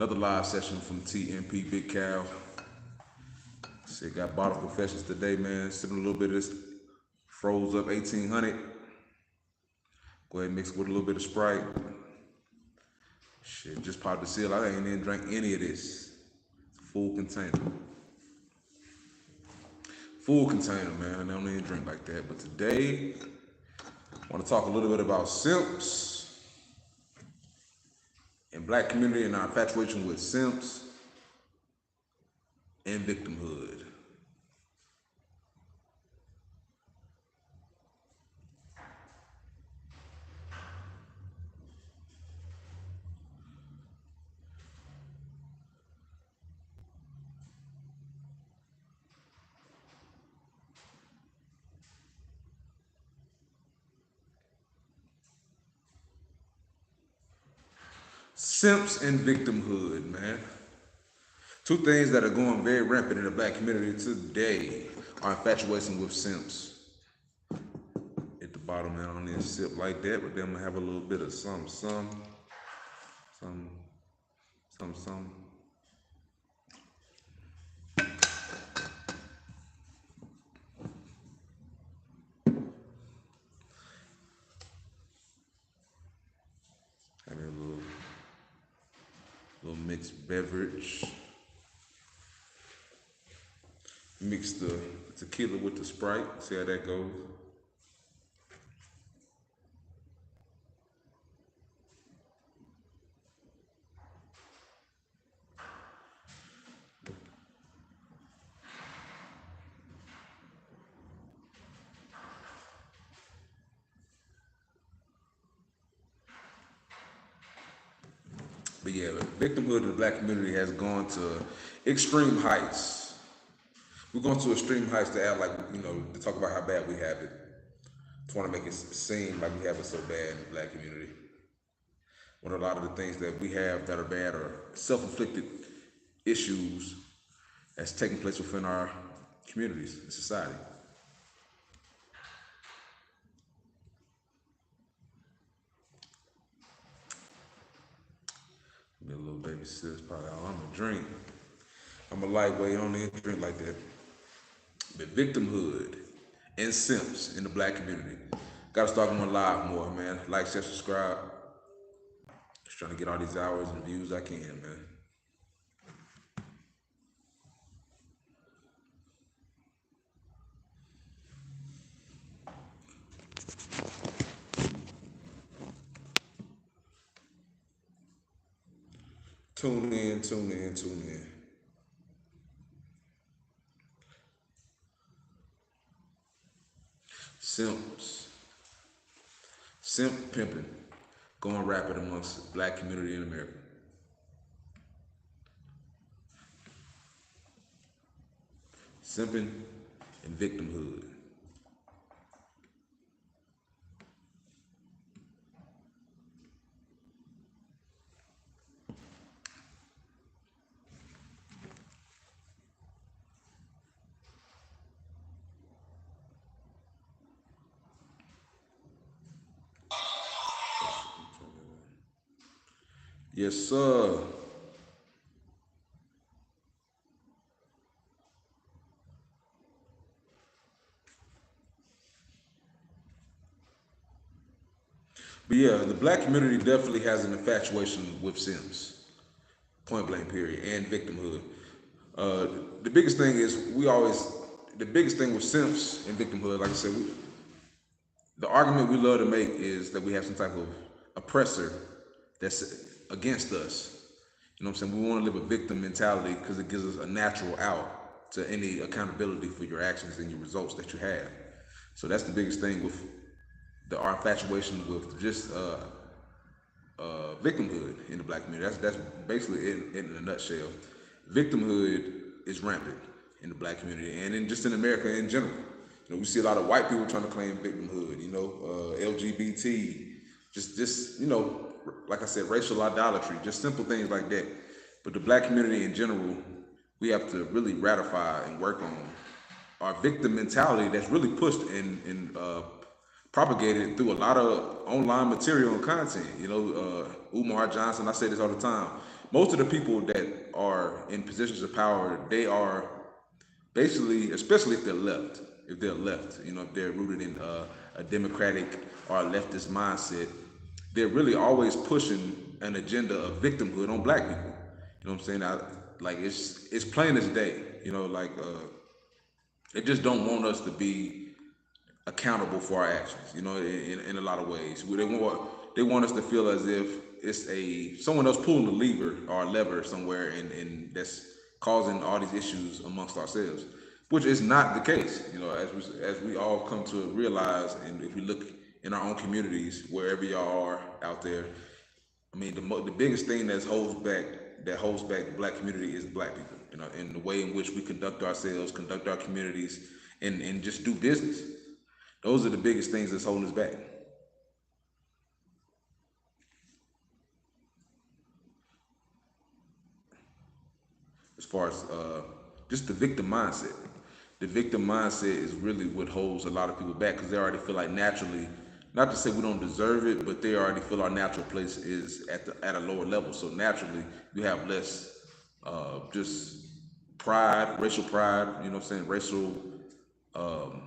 Another live session from TMP Big Cow. Shit, got bottle confessions today, man. Sipping a little bit of this froze up 1800. Go ahead and mix it with a little bit of Sprite. Shit, just popped the seal. I ain't even drank any of this. It's a full container. Full container, man. I don't even drink like that. But today, I want to talk a little bit about simps and black community and our infatuation with simps and victimhood. Simps and victimhood, man. Two things that are going very rampant in the black community today are infatuation with simps. At the bottom, man, I don't need to sip like that, but then I'm gonna have a little bit of some. Having a little mixed beverage. Mix the tequila with the Sprite. See how that goes. But yeah, victimhood in the black community has gone to extreme heights. We're going to extreme heights to act like, to talk about how bad we have it. To want to make it seem like we have it so bad in the black community. When a lot of the things that we have that are bad are self-inflicted issues that's taking place within our communities and society. Be a little baby sis, probably all I'm gonna drink. I'm a lightweight, I don't even drink like that. But victimhood and simps in the black community. Gotta start going live more, man. Like, share, subscribe. Just trying to get all these hours and views I can, man. Tune in. Simps. Simp pimping. Going rapid amongst the black community in America. Simping and victimhood. Yes, sir. But yeah, the black community definitely has an infatuation with simps, point blank period, and victimhood. The biggest thing is the biggest thing with simps and victimhood, like I said, the argument we love to make is that we have some type of oppressor that's against us. You know what I'm saying? We want to live a victim mentality because it gives us a natural out to any accountability for your actions and your results that you have. So that's the biggest thing with our infatuation with just victimhood in the black community. That's basically it in a nutshell. Victimhood is rampant in the black community and just in America in general. We see a lot of white people trying to claim victimhood. LGBT, just like I said, racial idolatry, just simple things like that. But the black community in general, we have to really ratify and work on our victim mentality that's really pushed and propagated through a lot of online material and content. Umar Johnson, I say this all the time, most of the people that are in positions of power, they are basically, especially if they're left, if they're rooted in a democratic or a leftist mindset, they're really always pushing an agenda of victimhood on black people. You know what I'm saying? Like it's plain as day. Like they just don't want us to be accountable for our actions. In a lot of ways, they want us to feel as if it's someone else pulling the lever or lever somewhere, and that's causing all these issues amongst ourselves, which is not the case. As we all come to realize, and if we look in our own communities, wherever y'all are out there, I mean, the biggest thing that holds back the black community is black people. And the way in which we conduct ourselves, conduct our communities, and just do business. Those are the biggest things that's holding us back. As far as just the victim mindset. The victim mindset is really what holds a lot of people back because they already feel like naturally, not to say we don't deserve it, but they already feel our natural place is at a lower level. So naturally, you have less just pride, racial pride. You know what I'm saying? Um,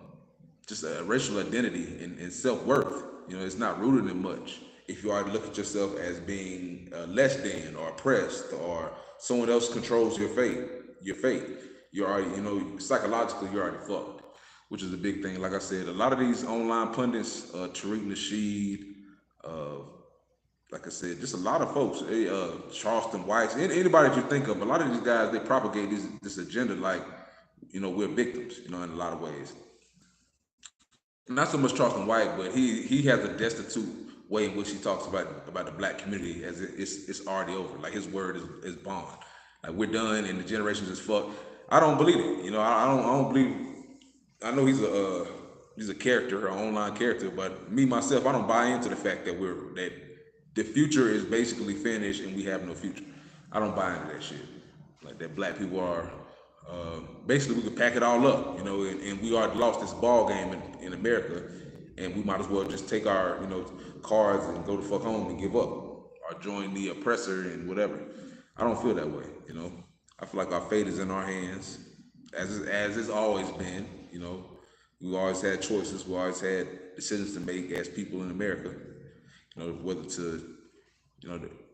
just a racial identity and self worth. It's not rooted in much. If you already look at yourself as being less than or oppressed or someone else controls your fate, you're already, psychologically, you're already fucked, which is a big thing. Like I said, a lot of these online pundits, Tariq Nasheed, uh, like I said, just a lot of folks, Charleston Whites, anybody that you think of, a lot of these guys, they propagate this agenda like, we're victims, in a lot of ways. Not so much Charleston White, but he has a destitute way in which he talks about the black community as it's already over. Like his word is bond. Like we're done and the generations is fucked. I don't believe it. I don't believe. I know he's a character, an online character, but me myself, I don't buy into the fact that the future is basically finished and we have no future. I don't buy into that shit. Like that black people are basically we could pack it all up, and we already lost this ball game in America, and we might as well just take our cards and go the fuck home and give up or join the oppressor and whatever. I don't feel that way. I feel like our fate is in our hands, as it's always been. We always had choices. We always had decisions to make as people in America. Whether to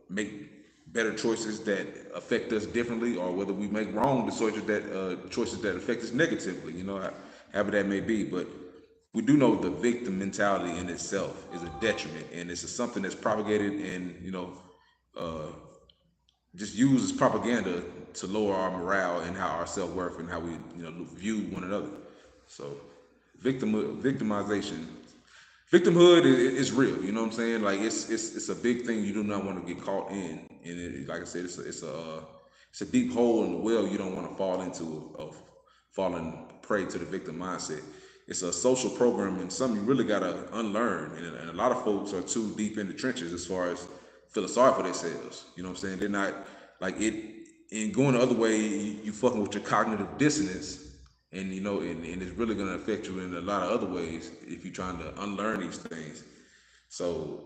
make better choices that affect us differently, or whether we make wrong choices that affect us negatively. However that may be, but we do know the victim mentality in itself is a detriment, and it's something that's propagated and uh, just used as propaganda to lower our morale and how our self worth and how we view one another. So, victimization. Victimhood is real. You know what I'm saying? Like it's a big thing you do not want to get caught in, and like I said, it's a deep hole in the well you don't want to fall into of falling prey to the victim mindset. It's a social program and something you really gotta unlearn, and a lot of folks are too deep in the trenches as far as feeling sorry for themselves. You know what I'm saying? They're not like it. In going the other way, you fucking with your cognitive dissonance, and it's really going to affect you in a lot of other ways if you're trying to unlearn these things. So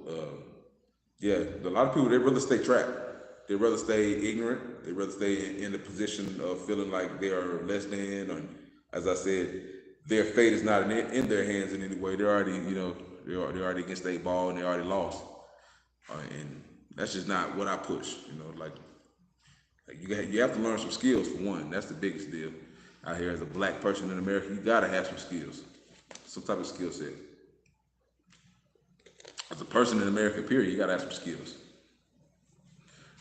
yeah, a lot of people, they rather stay trapped. They rather stay ignorant. They rather stay in the position of feeling like they are less than, or as I said, their fate is not in their hands in any way. They're already, they're already against the ball and they already lost. And that's just not what I push. Like you have to learn some skills for one. That's the biggest deal. Out here as a black person in America, you gotta have some skills, some type of skill set. As a person in America, period, you gotta have some skills.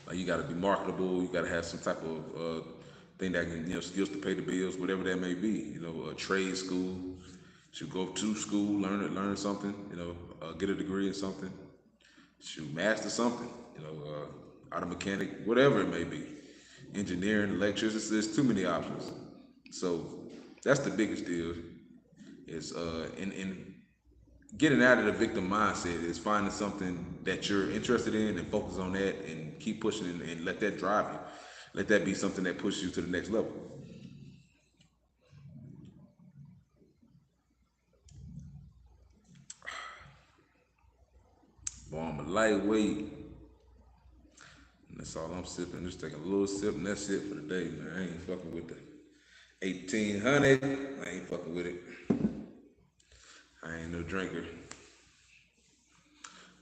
Like you gotta be marketable. You gotta have some type of thing that can, skills to pay the bills, whatever that may be. A trade school. Should go to school, learn something. Get a degree in something. Should master something. Auto mechanic, whatever it may be. Engineering, electricity. There's too many options. So that's the biggest deal. Is in getting out of the victim mindset is finding something that you're interested in and focus on that and keep pushing and let that drive you. Let that be something that pushes you to the next level. Boy, I'm a lightweight. That's all I'm sipping. Just taking a little sip and that's it for the day, man. I ain't fucking with the 1800. I ain't fucking with it. I ain't no drinker.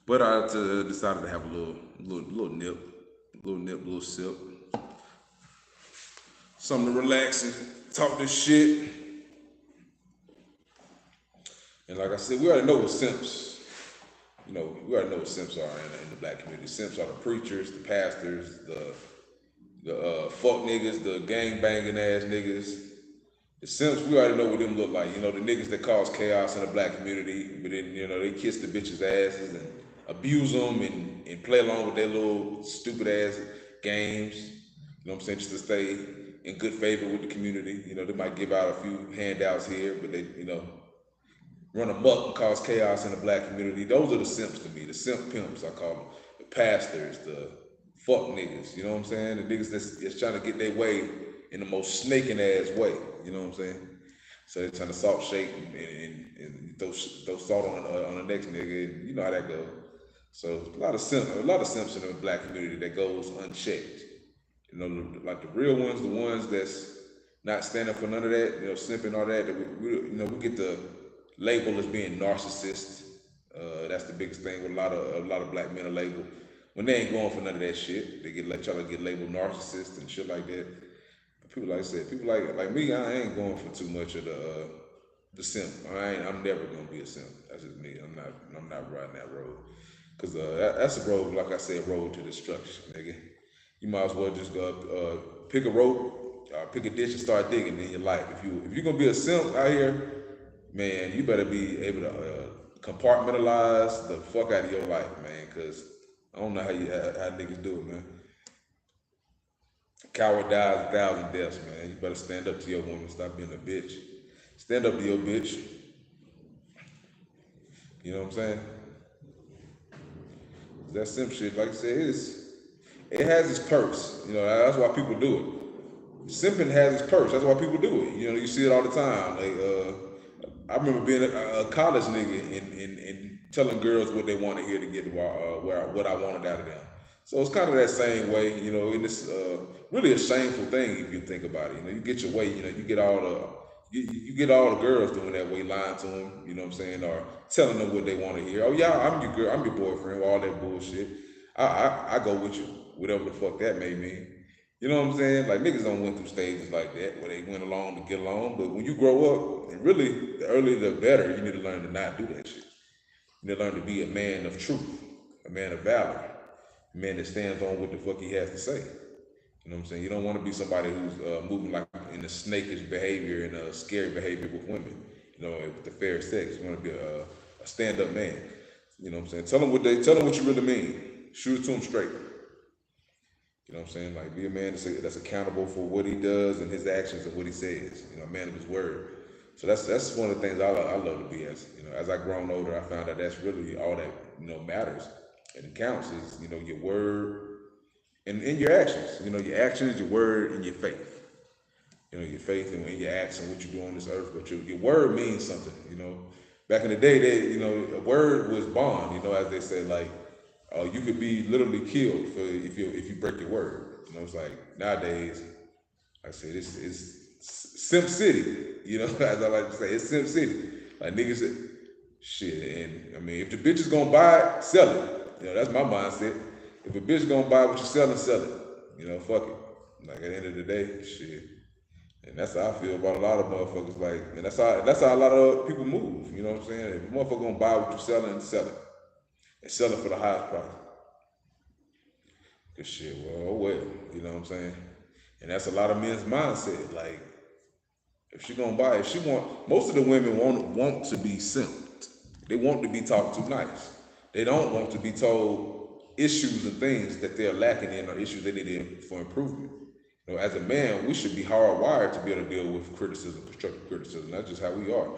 But I decided to have a little nip, little sip. Something to relax and talk this shit. And like I said, we already know what simps, we already know what simps are in the black community. Simps are the preachers, the pastors, the fuck niggas, the gang banging ass niggas. The simps, we already know what them look like. The niggas that cause chaos in the black community, but then, they kiss the bitches' asses and abuse them and play along with their little stupid ass games. You know what I'm saying? Just to stay in good favor with the community. They might give out a few handouts here, but they, run amok and cause chaos in the black community. Those are the simps to me. The simp pimps, I call them. The pastors, the fuck niggas. You know what I'm saying? The niggas that's trying to get their way in the most snaking ass way. You know what I'm saying? So they're trying to salt shake and throw salt on the next nigga. And you know how that goes. So a lot of simps in the black community that goes unchecked. Like the real ones, the ones that's not standing for none of that, simping all that. We get the label as being narcissists. That's the biggest thing with a lot of black men are labeled. When they ain't going for none of that shit, they try to get labeled narcissists and shit like that. But people like I said, people like me, I ain't going for too much of the simp. I'm never gonna be a simp. That's just me. I'm not riding that road. Cause that's a road, like I said, road to destruction, nigga. You might as well just go pick a rope, pick a ditch and start digging in your life. If you're gonna be a simp out here, man, you better be able to compartmentalize the fuck out of your life, man. Cause I don't know how niggas do it, man. Coward dies 1,000 deaths, man. You better stand up to your woman. Stop being a bitch. Stand up to your bitch. You know what I'm saying? That simp shit, like I said, it has its perks. That's why people do it. Simping has its perks. That's why people do it. You see it all the time. Like I remember being a college nigga and telling girls what they want to hear to get what I wanted out of them. So it's kind of that same way, and it's really a shameful thing if you think about it. You get your way, you get all the girls doing that way, lying to them, you know what I'm saying, or telling them what they want to hear. Oh yeah, I'm your girl, I'm your boyfriend, all that bullshit. I go with you, whatever the fuck that may mean. You know what I'm saying? Like niggas don't went through stages like that where they went along to get along. But when you grow up, and really the earlier the better, you need to learn to not do that shit. You need to learn to be a man of truth, a man of valor, a man that stands on what the fuck he has to say. You know what I'm saying? You don't want to be somebody who's moving like in a snakish behavior and a scary behavior with women, with the fair sex. You want to be a stand-up man. You know what I'm saying? Tell them what you really mean. Shoot it to them straight. You know what I'm saying? Like be a man that's accountable for what he does and his actions and what he says. A man of his word. So that's one of the things I love to be as. As I grown older, I found out that's really all that matters and it counts is your word and your actions. Your actions, your word, and your faith. Your faith and your acts and what you do on this earth. But your word means something. Back in the day, a word was bond. As they say, like. You could be literally killed if you break your word. It's like nowadays, like I said, it's Simp City. As I like to say, it's Simp City. Like niggas say, shit. And if the bitch is gonna buy it, sell it. That's my mindset. If a bitch gonna buy what you're selling, sell it. Fuck it. Like at the end of the day, shit. And that's how I feel about a lot of motherfuckers. Like, and that's how a lot of people move. You know what I'm saying? If a motherfucker gonna buy what you're selling, sell it. And sell it for the highest price. Cause shit, well, you know what I'm saying? And that's a lot of men's mindset. Like, if she gonna buy it, most of the women want to be simped. They want to be talked to nice. They don't want to be told issues and things that they're lacking in or issues they need for improvement. As a man, we should be hardwired to be able to deal with criticism, constructive criticism. That's just how we are.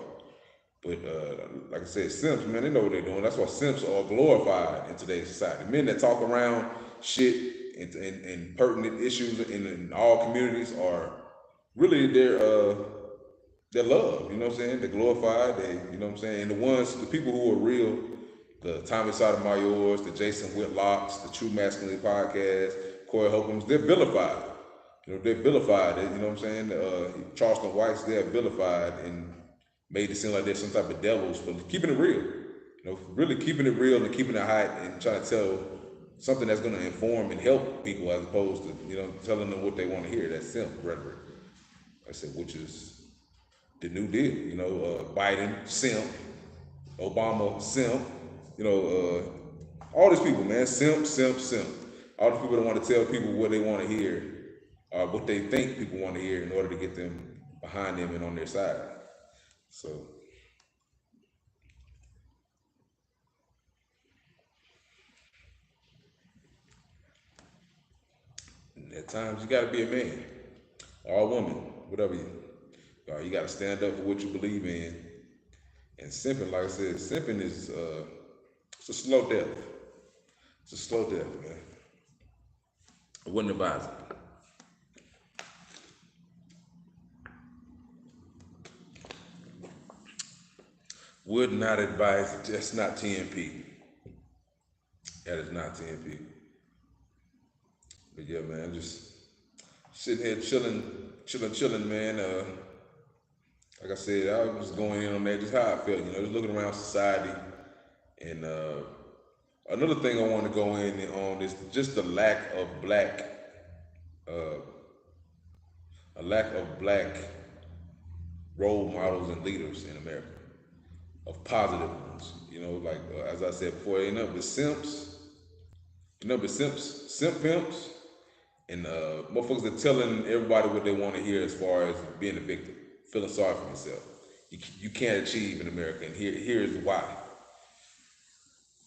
But like I said, simps, man, they know what they're doing. That's why simps are glorified in today's society. Men that talk around shit and pertinent issues in all communities are really they're loved. You know what I'm saying? They're glorified. You know what I'm saying? And the people who are real, the Tommy Sotomayor's, the Jason Whitlocks, the True Masculinity Podcast, Corey Holcombs, they're vilified. They're vilified. You know what I'm saying? Charleston Whites, they're vilified and made it seem like they're some type of devils for keeping it real. Really keeping it real and keeping it hot and trying to tell something that's going to inform and help people as opposed to, telling them what they want to hear. That simp rhetoric. I said, which is the New Deal. Biden, simp. Obama, simp. All these people, man, simp, simp, simp. All the people that want to tell people what they want to hear, what they think people want to hear in order to get them behind them and on their side. So, at times you got to be a man or a woman, whatever you got to stand up for what you believe in. And simping, like I said, simping is it's a slow death. It's a slow death, man. I wouldn't advise it. Would not advise it. That's not TNP. That is not TNP. But yeah, man, just sitting here chilling, man. Like I said, I was going in on that, just how I felt, just looking around society. And another thing I want to go in on is just the lack of black role models and leaders in America, of positive ones. Like as I said before, simp pimps, and motherfuckers that telling everybody what they want to hear as far as being a victim, feeling sorry for yourself. You can't achieve in America, and here's why.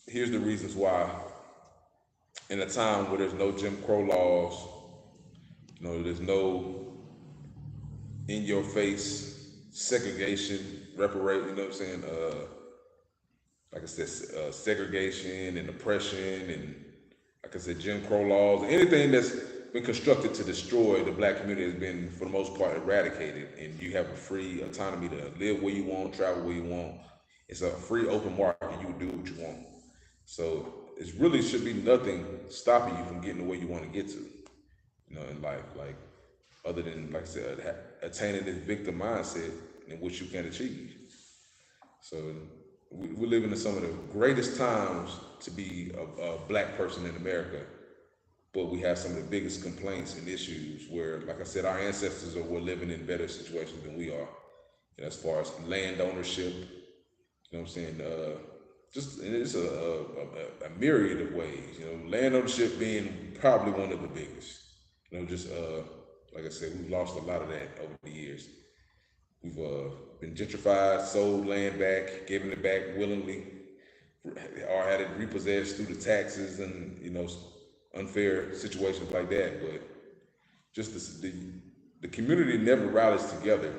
Here's the reasons why. In a time where there's no Jim Crow laws, there's no in-your-face segregation, reparate. You know what I'm saying? Like I said, segregation and oppression, and like I said, Jim Crow laws. Anything that's been constructed to destroy the black community has been, for the most part, eradicated, and you have a free autonomy to live where you want, travel where you want. It's a free, open market. You do what you want. So it really should be nothing stopping you from getting to where you want to get to, in life. Like, other than, like I said, attaining this victim mindset in which you can achieve. So we're living in some of the greatest times to be a black person in America, but we have some of the biggest complaints and issues where, like I said, our ancestors were living in better situations than we are. As far as land ownership, what I'm saying? It's a myriad of ways. Land ownership being probably one of the biggest. Like I said, we've lost a lot of that over the years. We've been gentrified, sold land back, given it back willingly, or had it repossessed through the taxes and unfair situations like that. But just the community never rallies together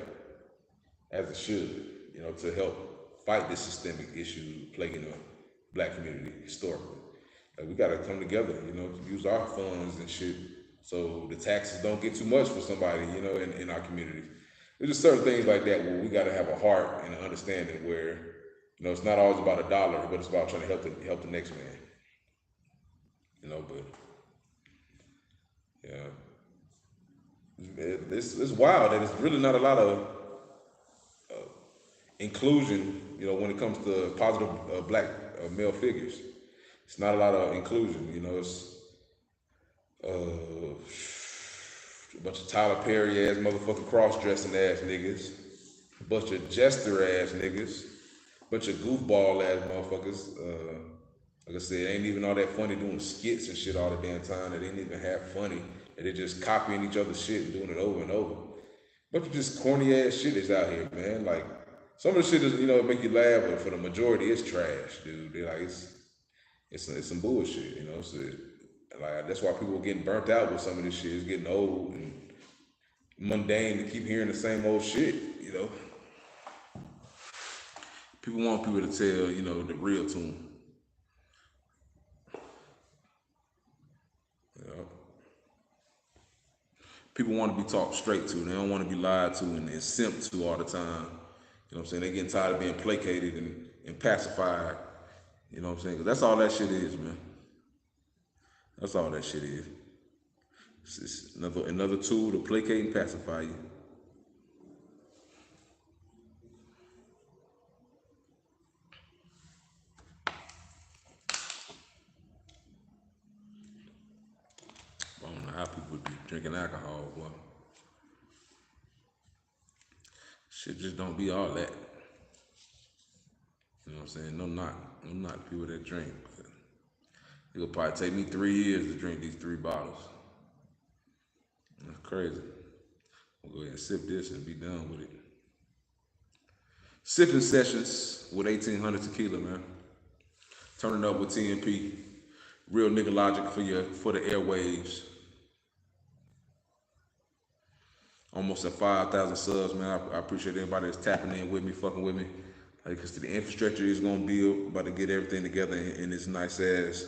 as it should, to help fight this systemic issue plaguing the black community historically. Like, we got to come together, use our funds and shit, so the taxes don't get too much for somebody, in our community. There's just certain things like that where we got to have a heart and an understanding where, it's not always about a dollar, but it's about trying to help the next man. But yeah, it's wild that it's really not a lot of inclusion, when it comes to positive black male figures. It's not a lot of inclusion, it's a bunch of Tyler Perry ass motherfucking cross-dressing ass niggas, a bunch of jester ass niggas, a bunch of goofball ass motherfuckers. Like I said, it ain't even all that funny doing skits and shit all the damn time. It ain't even half funny. And they're just copying each other's shit and doing it over and over. Bunch of just corny ass shit is out here, man. Like, some of the shit is, make you laugh, but for the majority, it's trash, dude. They're like, it's some bullshit, So, like, that's why people are getting burnt out with some of this shit. It's getting old and mundane to keep hearing the same old shit, People want people to tell, the real to them. People want to be talked straight to. They don't want to be lied to and simped to all the time. What I'm saying? They're getting tired of being placated and pacified. What I'm saying? 'Cause that's all that shit is, man. That's all that shit is. It's another tool to placate and pacify you. I don't know how people be drinking alcohol, boy. Shit just don't be all that. You know what I'm saying? No knock to people that drink. But it'll probably take me 3 years to drink these 3 bottles. That's crazy. We'll go ahead and sip this and be done with it. Sipping sessions with 1800 tequila, man. Turning up with TNP. Real nigga logic for the airwaves. Almost at 5,000 subs, man. I appreciate everybody that's tapping in with me, fucking with me. Like, cause the infrastructure is gonna build, about to get everything together in this nice ass.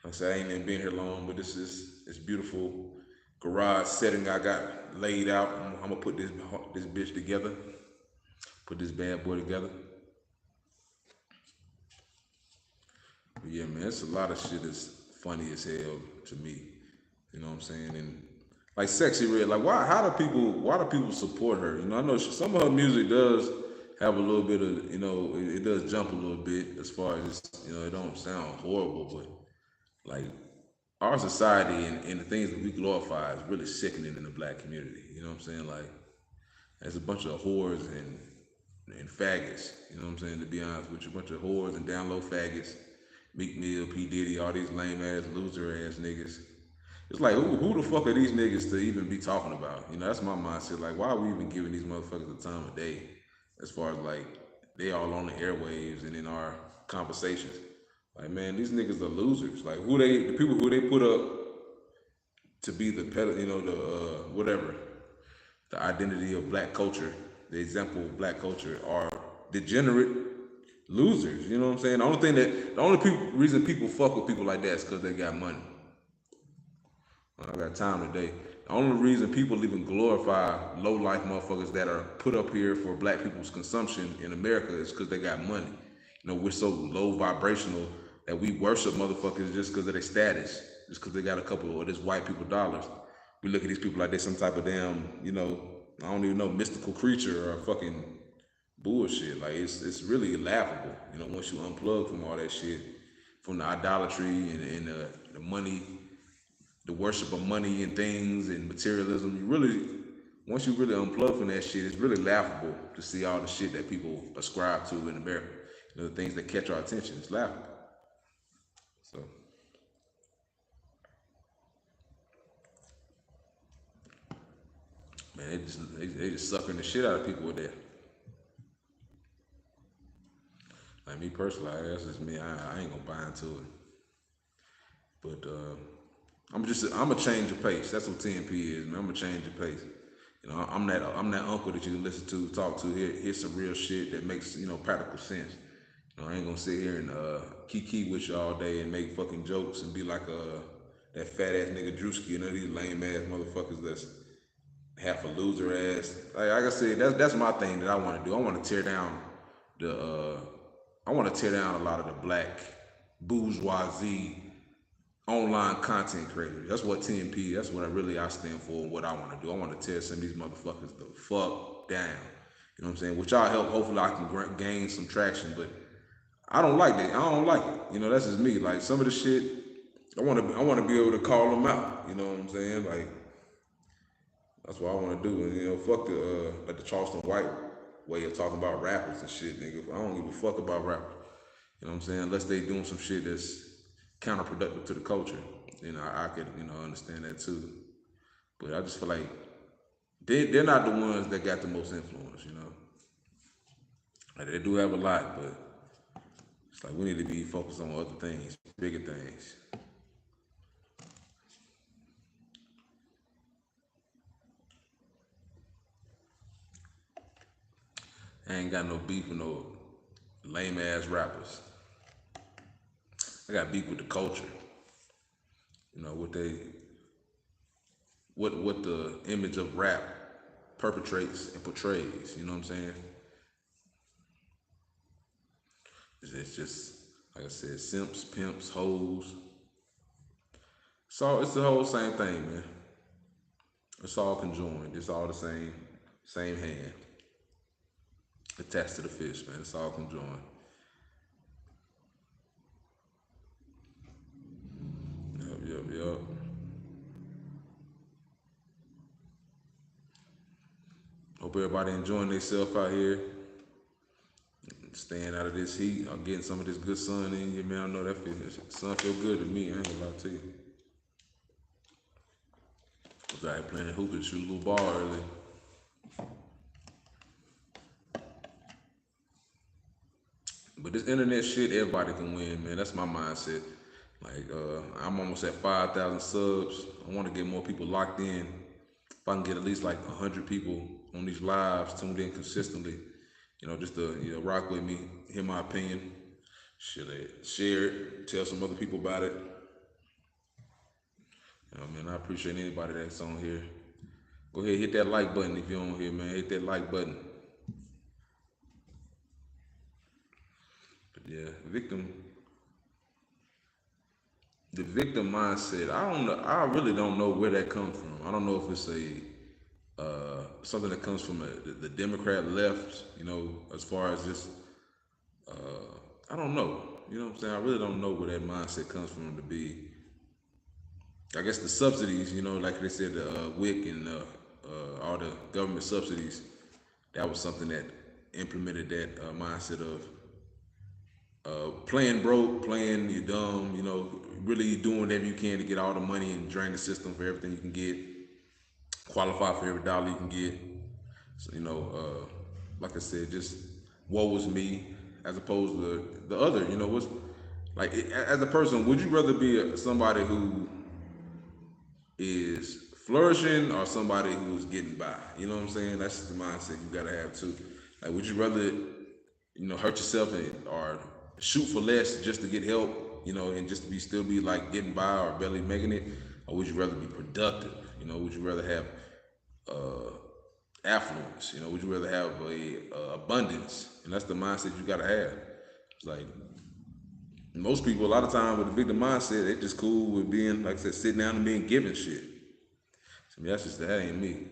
Like I said, I ain't even been here long, but it's beautiful garage setting I got laid out. I'm gonna put this bitch together, put this bad boy together. But yeah, man, it's a lot of shit that's funny as hell to me. You know what I'm saying? And like Sexy Red, like why do people support her? You know, I know some of her music does have a little bit of, you know, it does jump a little bit as far as, you know, it don't sound horrible, but like our society and the things that we glorify is really sickening in the black community. You know what I'm saying? Like, there's a bunch of whores and faggots. You know what I'm saying? To be honest with you, a bunch of whores and down low faggots. Meek Mill, P. Diddy, all these lame ass, loser ass niggas. It's like, who the fuck are these niggas to even be talking about? You know, that's my mindset. Like, why are we even giving these motherfuckers the time of day? As far as like, they all on the airwaves and in our conversations. Like, man, these niggas are losers. Like, the people who they put up to be the you know, the whatever, the identity of black culture, the example of black culture, are degenerate losers. You know what I'm saying? Reason people fuck with people like that is because they got money. I got time today. The only reason people even glorify low life motherfuckers that are put up here for black people's consumption in America is because they got money. You know, we're so low vibrational that we worship motherfuckers just because of their status, just because they got a couple of this white people dollars. We look at these people like they some type of damn, you know, I don't even know, mystical creature or fucking bullshit. Like it's really laughable. You know, once you unplug from all that shit, from the idolatry and the money, the worship of money and things and materialism, once you really unplug from that shit, it's really laughable to see all the shit that people ascribe to in America. You know, the things that catch our attention. It's laughable. So, man, they just sucking the shit out of people with that. Like me personally, that's just me. I ain't gonna buy into it. But I'm a change of pace. That's what TNP is, man. I'm a change of pace. You know, I'm that uncle that you can listen to, talk to, hear some real shit that makes, you know, practical sense. You know, I ain't gonna sit here and kiki with you all day and make fucking jokes and be like that fat ass nigga Drewski, you know, these lame ass motherfuckers that's half a loser ass. Like I said, that's my thing that I want to do. I want to tear down I want to tear down a lot of the black bourgeoisie online content creators. That's what TNP, that's what I stand for and what I want to do. I want to tear some of these motherfuckers the fuck down. You know what I'm saying? Which I'll help, hopefully I can gain some traction, but I don't like that. I don't like it. You know, that's just me. Like some of the shit, I want to be able to call them out. You know what I'm saying? Like, that's what I want to do. And, you know, fuck like the Charleston White way of talking about rappers and shit, nigga. I don't give a fuck about rappers. You know what I'm saying? Unless they doing some shit that's counterproductive to the culture. You know, I could, you know, understand that too. But I just feel like they're not the ones that got the most influence, you know. Like, they do have a lot, but it's like we need to be focused on other things, bigger things. I ain't got no beef with no lame ass rappers. I got beef with the culture. You know, what the image of rap perpetrates and portrays, you know what I'm saying? It's just, like I said, simps, pimps, hoes. So it's the whole same thing, man. It's all conjoined. It's all the same hand attached to the fish, man. It's all conjoined. Yep, yep, yep. Hope everybody enjoying themselves out here, staying out of this heat, or getting some of this good sun in you, man. I know that sun feel good to me. I ain't gonna lie to you. I was out here playing hoop and shoot a little ball early. But this internet shit, everybody can win, man. That's my mindset. Like, I'm almost at 5,000 subs. I want to get more people locked in. If I can get at least like 100 people on these lives tuned in consistently, just to rock with me, hear my opinion, share it, tell some other people about it. Man, I appreciate anybody that's on here. Go ahead, hit that like button if you're on here, man. Hit that like button. But yeah, the victim mindset. I don't know. I really don't know where that comes from. I don't know if it's something that comes from the Democrat left. As far as just I don't know. You know what I'm saying? I really don't know where that mindset comes from to be. I guess the subsidies. Like they said, the WIC and all the government subsidies. That was something that implemented that mindset of playing broke, playing you dumb, really doing whatever you can to get all the money and drain the system for everything you can get, qualify for every dollar you can get. So, like I said, just woe was me, as opposed to the other, what's like, as a person, would you rather be somebody who is flourishing or somebody who's getting by? You know what I'm saying? That's just the mindset you gotta have too. Like, would you rather, hurt yourself or shoot for less just to get help, and just to still be like getting by or barely making it, or would you rather be productive? Would you rather have affluence? Would you rather have a abundance? And that's the mindset you gotta have. It's like most people, a lot of time with the victim mindset, they just cool with being, like I said, sitting down and being given shit. So that ain't me.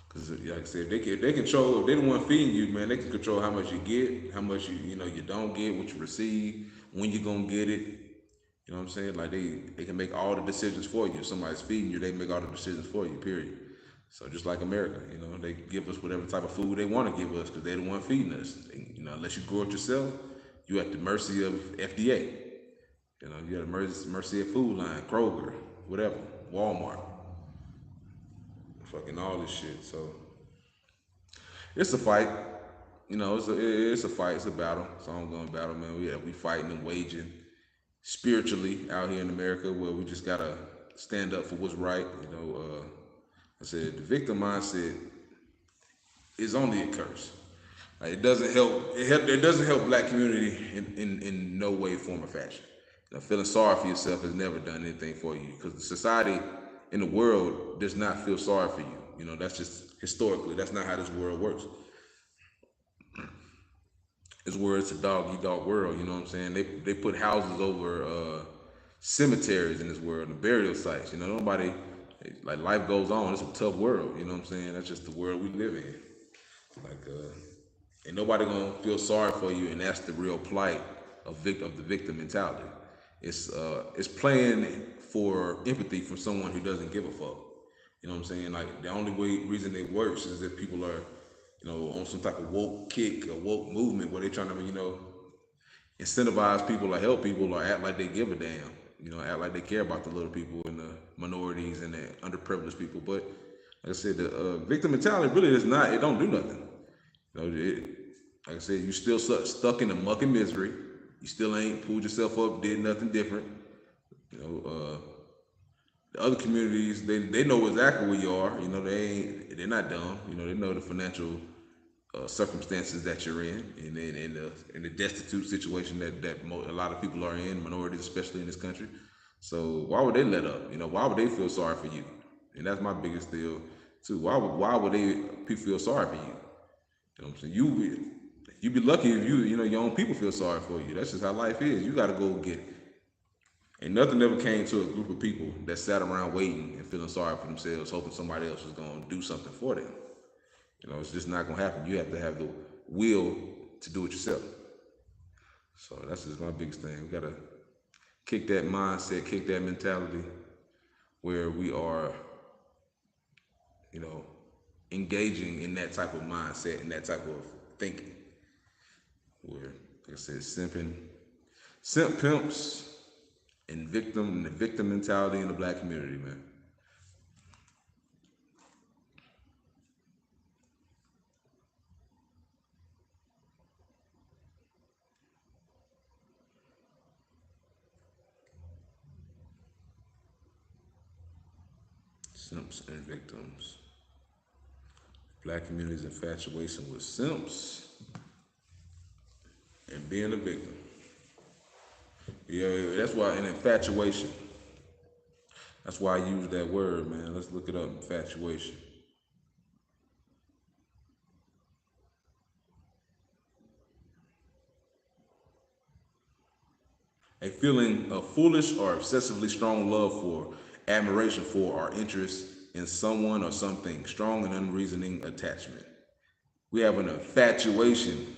Cause like I said, they control. If they the one feeding you, man, they can control how much you get, how much you don't get, what you receive, when you gonna get it. You know what I'm saying? Like they can make all the decisions for you. If somebody's feeding you, they make all the decisions for you. Period. So just like America, they give us whatever type of food they want to give us because they're the one feeding us. Unless you grow it yourself, you at the mercy of FDA. You at the mercy of Food Line, Kroger, whatever, Walmart, fucking all this shit. So it's a fight. It's a fight. It's a battle. It's an ongoing battle, man. We fighting and waging spiritually out here in America, where we just gotta stand up for what's right. I said the victim mindset is only a curse. Like, it doesn't help. It doesn't help black community in no way, form, or fashion. Feeling sorry for yourself has never done anything for you, because the society in the world does not feel sorry for you. That's just historically. That's not how this world works. This world's a dog eat dog world. You know what I'm saying? They put houses over cemeteries in this world, the burial sites. Nobody, like, life goes on. It's a tough world. You know what I'm saying? That's just the world we live in. Like, ain't nobody gonna feel sorry for you, and that's the real plight of the victim mentality. It's playing for empathy from someone who doesn't give a fuck. You know what I'm saying? Like, the only reason it works is if people are, on some type of woke kick or woke movement where they're trying to, incentivize people or help people or act like they give a damn. Act like they care about the little people and the minorities and the underprivileged people. But like I said, the victim mentality really does not. It don't do nothing. Like I said, you still stuck in the muck and misery. You still ain't pulled yourself up, did nothing different. The other communities, they know exactly where you are. They're not dumb. They know the financial circumstances that you're in, and in the destitute situation that a lot of people are in, minorities especially in this country. So why would they let up? Why would they feel sorry for you? And that's my biggest deal too. Why would people feel sorry for you? You know what I'm saying? You be lucky if your own people feel sorry for you. That's just how life is. You got to go get it. And nothing ever came to a group of people that sat around waiting and feeling sorry for themselves, hoping somebody else was going to do something for them. It's just not going to happen. You have to have the will to do it yourself. So that's just my biggest thing. We got to kick that mindset, kick that mentality where we are, engaging in that type of mindset and that type of thinking. Where, like I said, simp pimps, and the victim mentality in the black community, man. Simps and victims. Black community's infatuation with simps and being a victim. Yeah, that's why an infatuation. That's why I use that word, man. Let's look it up. Infatuation. A feeling of foolish or excessively strong love for, admiration for, or interest in someone or something. Strong and unreasoning attachment. We have an infatuation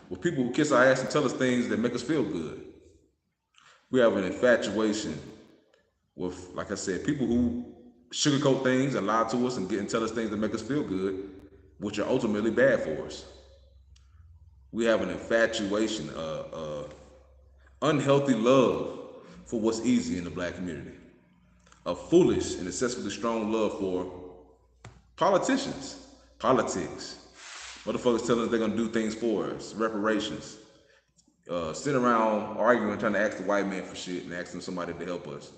with people who kiss our ass and tell us things that make us feel good. We have an infatuation with, like I said, people who sugarcoat things and lie to us and tell us things that make us feel good, which are ultimately bad for us. We have an infatuation, unhealthy love for what's easy in the black community, a foolish and excessively strong love for politicians, politics. Motherfuckers telling us they're gonna do things for us, reparations. Sitting around arguing, trying to ask the white man for shit and asking somebody to help us.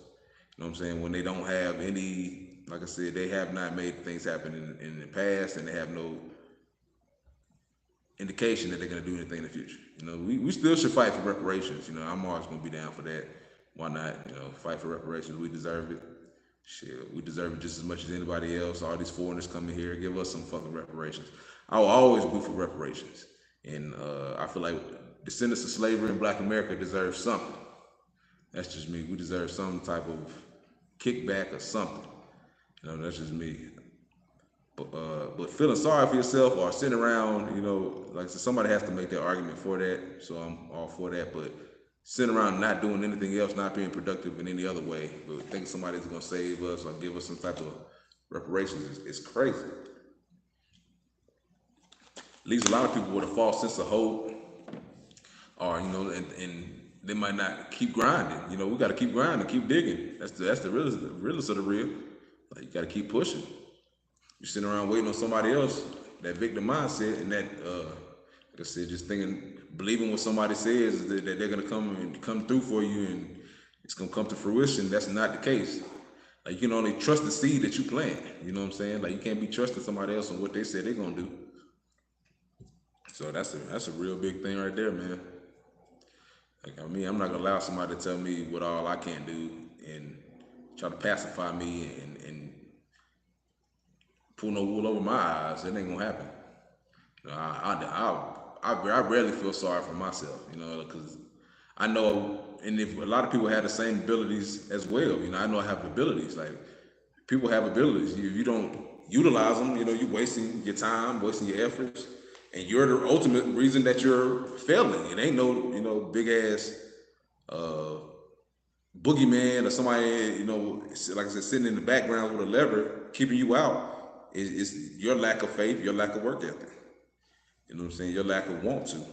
You know what I'm saying? When they don't have any, like I said, they have not made things happen in the past, and they have no indication that they're going to do anything in the future. We still should fight for reparations. I'm always going to be down for that. Why not? Fight for reparations. We deserve it. Shit, we deserve it just as much as anybody else. All these foreigners coming here, give us some fucking reparations. I will always be for reparations. And I feel like descendants of slavery in Black America deserve something. That's just me. We deserve some type of kickback or something. That's just me. But feeling sorry for yourself or sitting around, like I said, somebody has to make that argument for that. So I'm all for that. But sitting around not doing anything else, not being productive in any other way, but thinking somebody's going to save us or give us some type of reparations is crazy. Leaves a lot of people with a false sense of hope, or and they might not keep grinding. We got to keep grinding, keep digging. That's the realest of the real. Like, you got to keep pushing. You're sitting around waiting on somebody else, that victim mindset, and that, like I said, just thinking, believing what somebody says that they're gonna come through for you, and it's gonna come to fruition. That's not the case. Like, you can only trust the seed that you plant. You know what I'm saying? Like, you can't be trusting somebody else on what they said they're gonna do. So that's a real big thing right there, man. Like, I'm not gonna allow somebody to tell me what all I can't do and try to pacify me and pull no wool over my eyes. It ain't gonna happen. I rarely feel sorry for myself, because I know, and if a lot of people have the same abilities as well, I know I have abilities. Like, people have abilities. If you don't utilize them, you're wasting your time, wasting your efforts, and you're the ultimate reason that you're failing. It ain't no, big ass boogeyman or somebody, like I said, sitting in the background with a lever keeping you out. Is your lack of faith, your lack of work ethic. You know what I'm saying? Your lack of want to.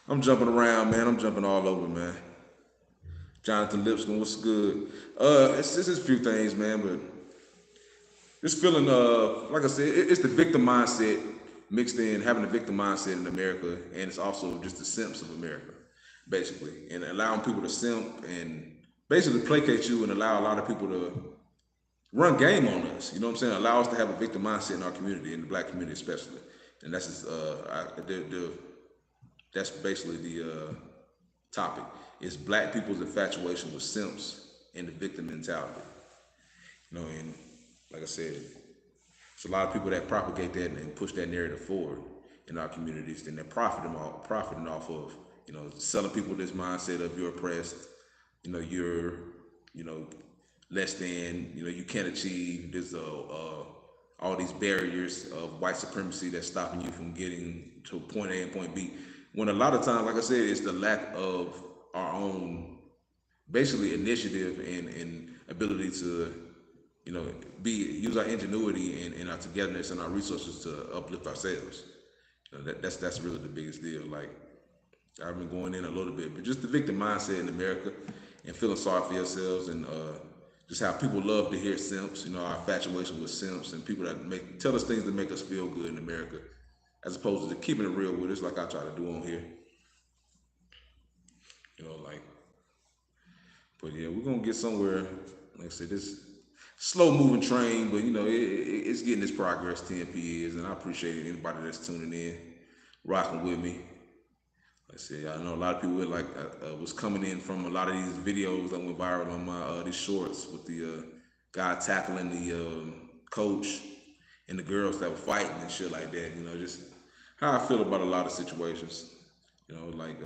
I'm jumping around, man. I'm jumping all over, man. Jonathan Lipscomb, what's good? It's just a few things, man, but this feeling, like I said, it's the victim mindset mixed in, having a victim mindset in America, and it's also just the simps of America, basically, and allowing people to simp and basically placate you and allow a lot of people to run game on us. You know what I'm saying? Allow us to have a victim mindset in our community, in the Black community especially, and that's just, that's basically the topic. Is Black people's infatuation with simps and the victim mentality. And like I said, it's a lot of people that propagate that and push that narrative forward in our communities, and they're profiting off of selling people this mindset of you're oppressed, you're, you know, less than, you can't achieve. There's all these barriers of white supremacy that's stopping you from getting to point A and point B. When a lot of times, like I said, it's the lack of our own, basically, initiative and ability to, use our ingenuity and our togetherness and our resources to uplift ourselves. That's really the biggest deal. Like, I've been going in a little bit, but just the victim mindset in America and feeling sorry for yourselves, and just how people love to hear simps, our infatuation with simps and people that tell us things that make us feel good in America, as opposed to keeping it real with us, like I try to do on here. Like, but yeah, we're gonna get somewhere. Like I said, this slow moving train, but it's getting its progress. 10 years, and I appreciate anybody that's tuning in, rocking with me. Like I said, I know a lot of people was coming in from a lot of these videos that went viral on my these shorts with the guy tackling the coach and the girls that were fighting and shit like that. Just how I feel about a lot of situations. Like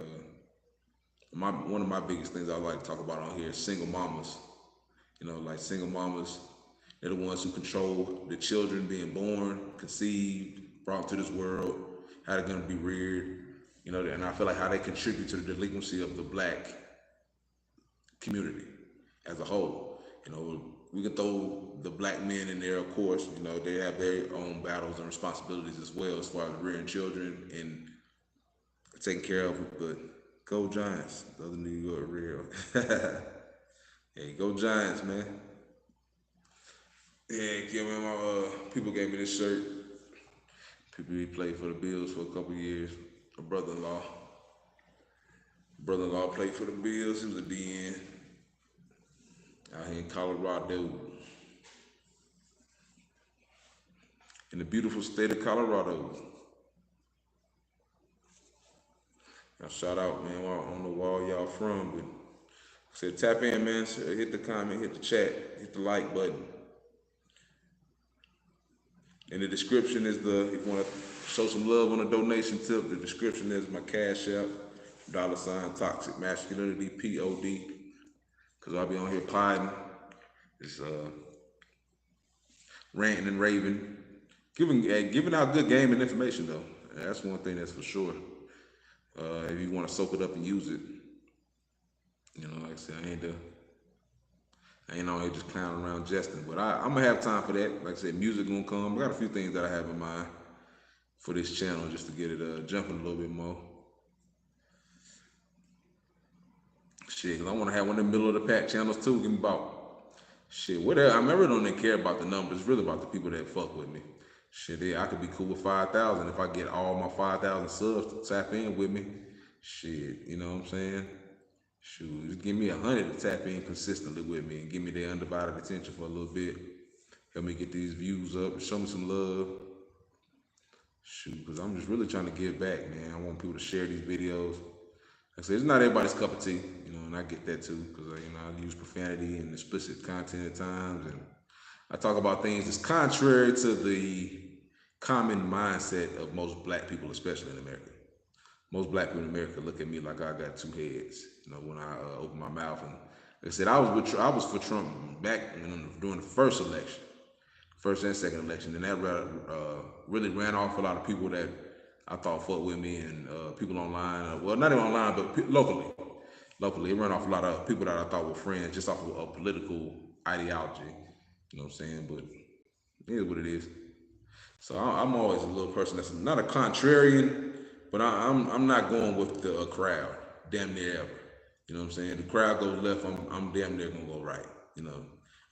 one of my biggest things I like to talk about on here is single mamas. Like single mamas, they're the ones who control the children being born, conceived, brought to this world, how they're gonna be reared. And I feel like how they contribute to the delinquency of the black community as a whole. We can throw the black men in there, of course. They have their own battles and responsibilities as well, as far as rearing children and taking care of them. But go Giants, the other New York real. Hey, go Giants, man. Yeah, man, my people gave me this shirt. People he played for the Bills for a couple years. My brother-in-law played for the Bills. He was a DN out here in Colorado, in the beautiful state of Colorado. Now, shout out, man. I don't know where all y'all from, but I said tap in, man. So hit the comment, hit the chat, hit the like button. In the description is if you want to show some love on a donation tip, the description is my Cash App, $toxicmasculinitypod, because I'll be on here podding, just ranting and raving, giving out good game and information, though. That's one thing that's for sure. If you want to soak it up and use it, like I said, I ain't out here just clowning around jesting, but I'm gonna have time for that. Like I said, music gonna come. I got a few things that I have in mind for this channel just to get it jumping a little bit more. Shit, cause I want to have one of the middle of the pack channels too. Give me about whatever. I really don't care about the numbers. It's really about the people that fuck with me. Shit, yeah, I could be cool with 5,000 if I get all my 5,000 subs to tap in with me. Shit, you know what I'm saying? Shoot, just give me 100 to tap in consistently with me and give me their undivided attention for a little bit. Help me get these views up, show me some love. Shoot, because I'm just really trying to give back, man. I want people to share these videos. Like I said, it's not everybody's cup of tea, and I get that too, because I use profanity and explicit content at times, and I talk about things that's contrary to the common mindset of most black people, especially in America. Most black people in America look at me like I got two heads, when I open my mouth. And like I said, I was for Trump back during the first election, first and second election, and that really ran off a lot of people that I thought fucked with me, and people online. Well, not even online, but locally. Locally, it ran off a lot of people that I thought were friends just off of a political ideology. You know what I'm saying? But it is what it is. So I'm always a little person that's not a contrarian, but I'm not going with the crowd, damn near ever. You know what I'm saying? The crowd goes left, I'm damn near gonna go right.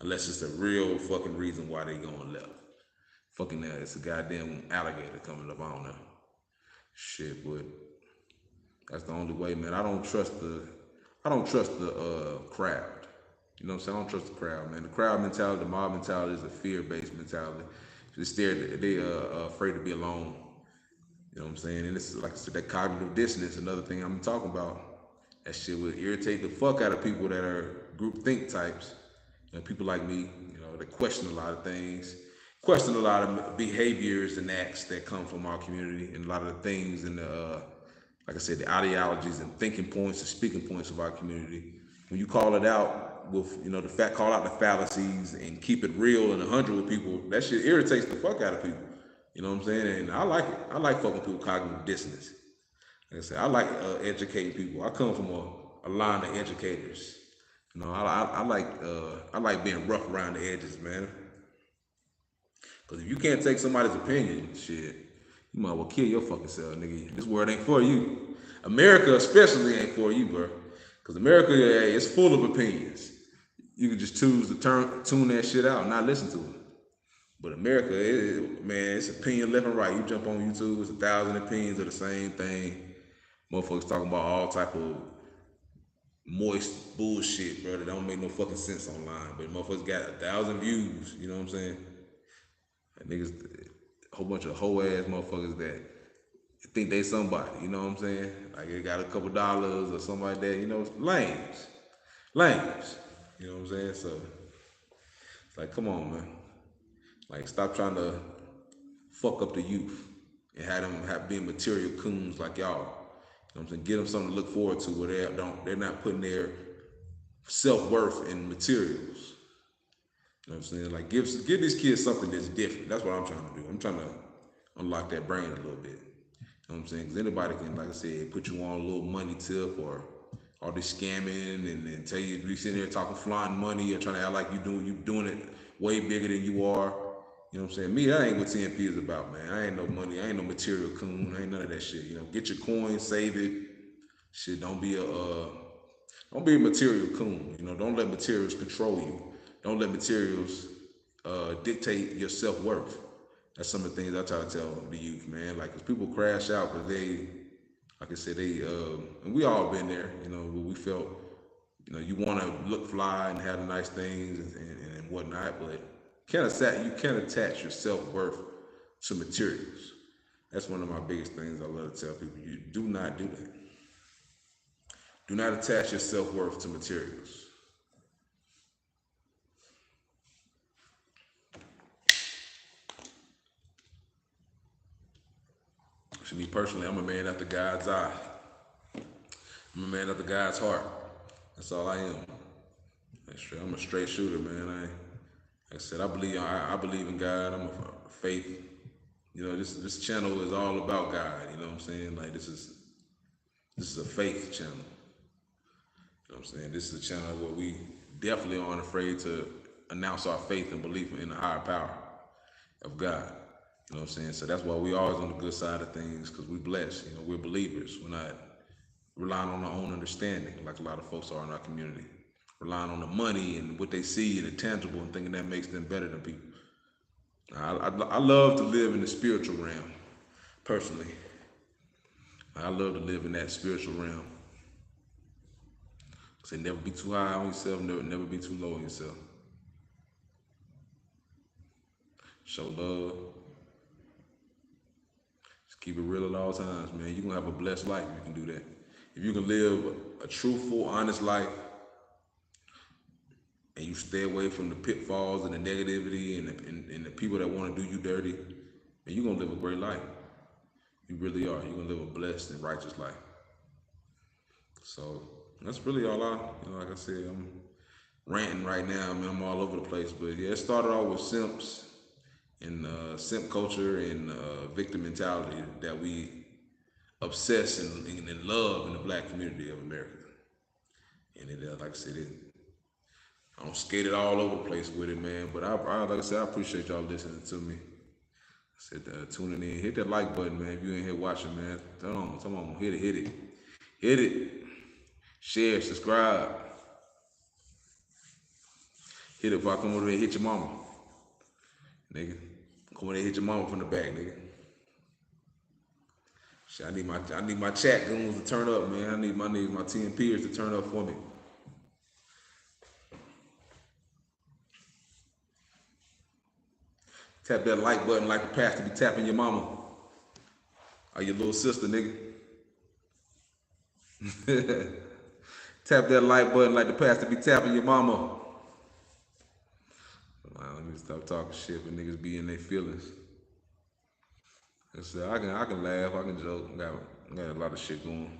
Unless it's a real fucking reason why they going left. Fucking it's a goddamn alligator coming up. I don't know. Shit, but that's the only way, man. I don't trust the crowd. You know what I'm saying? I don't trust the crowd, man. The crowd mentality, the mob mentality is a fear-based mentality. They afraid to be alone. You know what I'm saying? And it's like I said, that cognitive dissonance, another thing I'm talking about. That shit would irritate the fuck out of people that are groupthink types. People like me, that question a lot of things, question a lot of behaviors and acts that come from our community, and a lot of the things and the like I said, the ideologies and thinking points and speaking points of our community. When you call it out with, the fact, call out the fallacies and keep it real and 100 with people, that shit irritates the fuck out of people. You know what I'm saying? And I like it. I like fucking people cognitive dissonance. Like I said, I like educating people. I come from a line of educators. I like being rough around the edges, man. Because if you can't take somebody's opinion, shit, you might well kill your fucking self, nigga. This world ain't for you. America especially ain't for you, bro. Because America, yeah, it's full of opinions. You can just choose to tune that shit out and not listen to it. But America, man, it's opinion left and right. You jump on YouTube, it's 1,000 opinions of the same thing. Motherfuckers talking about all type of moist bullshit, bro, that don't make no fucking sense online. But motherfuckers got 1,000 views, you know what I'm saying? And niggas, a whole bunch of hoe ass motherfuckers that think they somebody, you know what I'm saying? Like they got a couple dollars or something like that, lames. Lames. You know what I'm saying? So it's like, come on, man. Like, stop trying to fuck up the youth and have them being material coons like y'all. You know what I'm saying? Get them something to look forward to where they're not putting their self-worth in materials. You know what I'm saying? Like, give these kids something that's different. That's what I'm trying to do. I'm trying to unlock that brain a little bit. You know what I'm saying? Because anybody can, like I said, put you on a little money tip or all this scamming and tell you be sitting there talking flaunting money or trying to act like you doing it way bigger than you are. You know what I'm saying? Me, that ain't what TNP is about, man. I ain't no money. I ain't no material coon. I ain't none of that shit. Get your coins, save it. Shit, don't be a material coon. Don't let materials control you. Don't let materials dictate your self-worth. That's some of the things I try to tell the youth, man. Like, cause people crash out because they, like I said, and we all been there, where we felt, you want to look fly and have the nice things and whatnot, but you can't attach your self-worth to materials. That's one of my biggest things I love to tell people. You do not do that. Do not attach your self-worth to materials. For me personally, I'm a man after God's eye. I'm a man after God's heart. That's all I am. I'm a straight shooter, man. Like I said, I believe in God. I'm a faith. This channel is all about God. You know what I'm saying? Like this is a faith channel. You know what I'm saying? This is a channel where we definitely aren't afraid to announce our faith and belief in the higher power of God. You know what I'm saying? So that's why we always on the good side of things, because we blessed. We're believers. We're not relying on our own understanding like a lot of folks are in our community. Relying on the money and what they see and the tangible and thinking that makes them better than people. I love to live in the spiritual realm, personally. I love to live in that spiritual realm. Say never be too high on yourself, never be too low on yourself. Show love. Just keep it real at all times, man. You're going to have a blessed life if you can do that. If you can live a truthful, honest life, and you stay away from the pitfalls and the negativity and the people that want to do you dirty, and you're going to live a great life. You really are. You're going to live a blessed and righteous life. So that's really all like I said, I'm ranting right now, man. I'm all over the place. But yeah, it started off with simps and simp culture and victim mentality that we obsess and love in the black community of America. And like I said, I don't skate it all over the place with it, man. But like I said, I appreciate y'all listening to me. I said, tuning in. Hit that like button, man. If you ain't here watching, man. Come on, hit it. Hit it. Share, subscribe. Hit it before I come over there and hit your mama. Nigga. Come over there and hit your mama from the back, nigga. Shit, I need my chat goons to turn up, man. I need my TNPers to turn up for me. Tap that like button like the pastor be tapping your mama. Or your little sister, nigga. Tap that like button like the pastor be tapping your mama. Let me stop talking shit, but niggas be in their feelings. I can laugh, I can joke. I got a lot of shit going.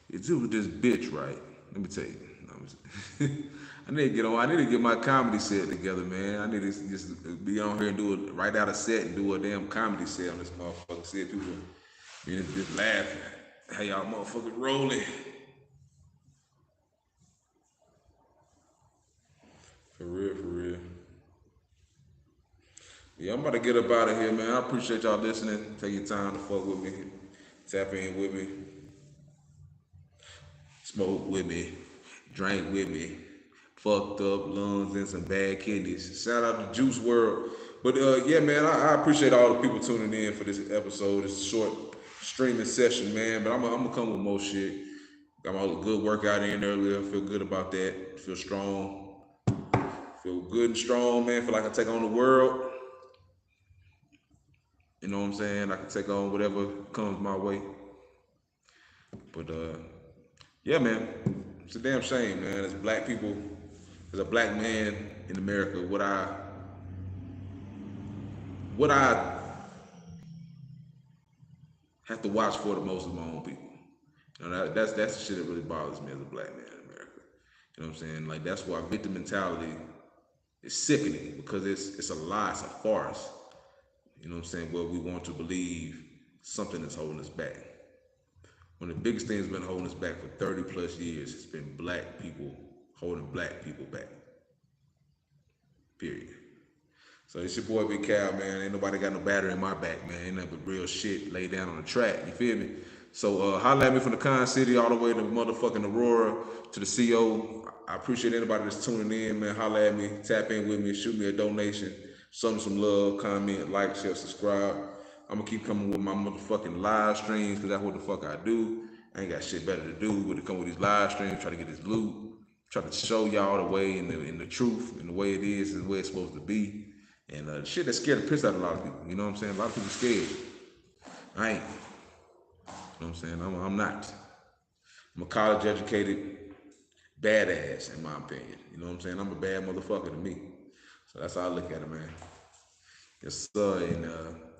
It's with this bitch, right? Let me tell you. I need to get on. I need to get my comedy set together, man. I need to just be on here and do it, write out a set and do a damn comedy set on this motherfucker. See if people just laughing. How y'all motherfuckers rolling? For real, for real. Yeah, I'm about to get up out of here, man. I appreciate y'all listening. Take your time to fuck with me. Tap in with me. Smoke with me. Drink with me. Fucked up lungs and some bad kidneys. Shout out to Juice World. But yeah, man, I appreciate all the people tuning in for this episode. It's a short streaming session, man. But I'm gonna come with more shit. Got my good workout in earlier. Feel good about that. Feel strong. Feel good and strong, man. Feel like I take on the world. You know what I'm saying? I can take on whatever comes my way. But yeah, man, it's a damn shame, man. As black people, as a black man in America, what I have to watch for the most of my own people. You know, that's the shit that really bothers me as a black man in America. You know what I'm saying? Like that's why victim mentality is sickening because it's a lie, it's a farce. You know what I'm saying? Well, we want to believe something is holding us back. One of the biggest things that's been holding us back for 30 plus years has been black people holding black people back. Period. So it's your boy Big Cal, man. Ain't nobody got no battery in my back, man. Ain't nothing but real shit laid down on the track. You feel me? So holla at me from the Con City all the way to motherfucking Aurora to the CO. I appreciate anybody that's tuning in, man. Holla at me, tap in with me, shoot me a donation, show me some love, comment, like, share, subscribe. I'm gonna keep coming with my motherfucking live streams because that's what the fuck I do. I ain't got shit better to do but to come with these live streams, try to get this loot, try to show y'all the way and the truth and the way it is and the way it's supposed to be. And shit that scared the piss out of a lot of people. You know what I'm saying? A lot of people scared. I ain't. You know what I'm saying? I'm not. I'm a college educated badass, in my opinion. You know what I'm saying? I'm a bad motherfucker to me. So that's how I look at it, man. Yes, sir. And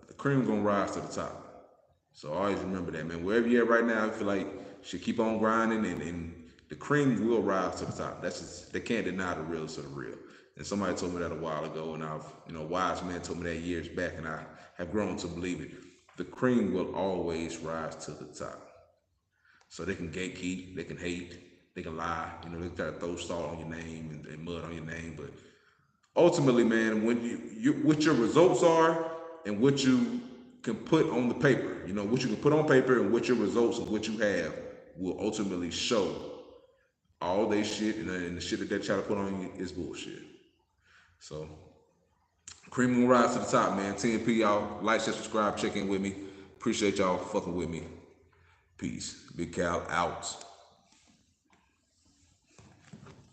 the cream gonna rise to the top. So always remember that, man. Wherever you're at right now, I feel like you should keep on grinding and the cream will rise to the top. That's just, they can't deny the real to the real. And somebody told me that a while ago, and wise man told me that years back, and I have grown to believe it. The cream will always rise to the top. So they can gatekeep, they can hate, they can lie, they try to throw salt on your name and mud on your name. But ultimately, man, when what your results are and what you can put on the paper, what you can put on paper and what your results and what you have will ultimately show all they shit and the shit that they try to put on you is bullshit. So, cream will rise to the top, man. TNP, y'all. Like, share, subscribe, check in with me. Appreciate y'all fucking with me. Peace. Big Cal out.